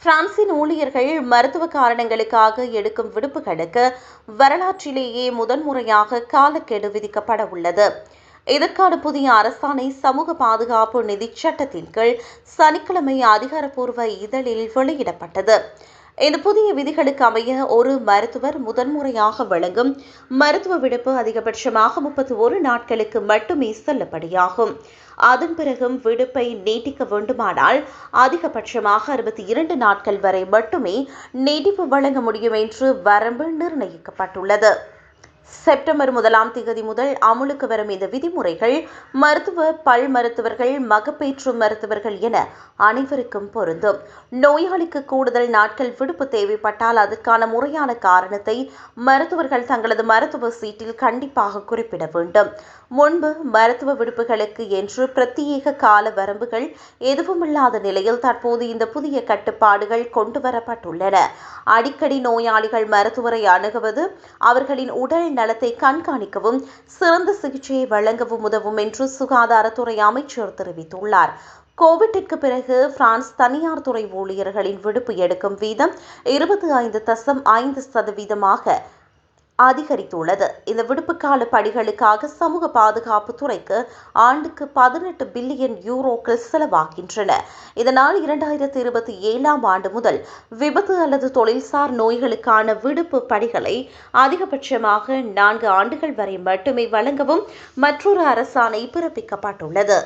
பிரான்சின் ஊழியர்கள் மருத்துவ காரணங்களுக்காக எடுக்கும் விடுப்புகளுக்கு வரலாற்றிலேயே முதன்முறையாக காலக்கெடு விதிக்கப்பட உள்ளது. இதற்கான புதிய அரசாணை சமூக பாதுகாப்பு நிதி சட்டத்தின் கீழ் சனிக்கிழமை அதிகாரப்பூர்வ இதழில் வெளியிடப்பட்டது. இந்த புதிய விதிகளுக்கு அமைய ஒரு மருத்துவர் முதன்முறையாக வழங்கும் மருத்துவ விடுப்பு அதிகபட்சமாக 31 நாட்களுக்கு மட்டுமே செல்லுபடியாகும். அதன் பிறகும் விடுப்பை நீட்டிக்க வேண்டுமானால் அதிகபட்சமாக 62 நாட்கள் வரை மட்டுமே நீட்டிப்பு வழங்க முடியும் என்று வரம்பு நிர்ணயிக்கப்பட்டுள்ளது. செப்டம்பர் 1ஆம் தேதி முதல் அமுலுக்கு வரும் இந்த விதிமுறைகள் பல் மருத்துவர்கள், மகப்பேற்று மருத்துவர்கள் என அனைவருக்கும் பொருந்தும். நோயாளிக்கு கூடுதல் நாட்கள் விடுப்பு தேவைப்பட்டால் அதற்கான முறையான காரணத்தை மருத்துவர்கள் தங்களது மருத்துவ சீட்டில் கண்டிப்பாக குறிப்பிட வேண்டும். முன்பு மருத்துவ விடுப்புகளுக்கு என்று பிரத்யேக கால வரம்புகள் எதுவுமில்லாத நிலையில் தற்போது இந்த புதிய கட்டுப்பாடுகள் கொண்டுவரப்பட்டுள்ளன. அடிக்கடி நோயாளிகள் மருத்துவரை அணுகுவது அவர்களின் உடல் நலத்தை கண்காணிக்கவும் சிறந்த சிகிச்சையை வழங்கவும் உதவும் என்று சுகாதாரத்துறை அமைச்சர் தெரிவித்துள்ளார். கோவிட்டிற்கு பிறகு பிரான்ஸ் தனியார் துறை ஊழியர்களின் விடுப்பு எடுக்கும் வீதம் 25.5% அதிகரித்துள்ளது. இந்த விடுப்புக்கால படிகளுக்காக சமூக பாதுகாப்பு துறைக்கு ஆண்டுக்கு 18 பில்லியன் யூரோக்கள் செலவாகின்றன. இதனால் 2027ஆம் ஆண்டு முதல் விபத்து அல்லது தொழில்சார் நோய்களுக்கான விடுப்பு படிகளை அதிகபட்சமாக 4 ஆண்டுகள் வரை மட்டுமே வழங்கவும் மற்றொரு அரசாணை பிறப்பிக்கப்பட்டுள்ளது.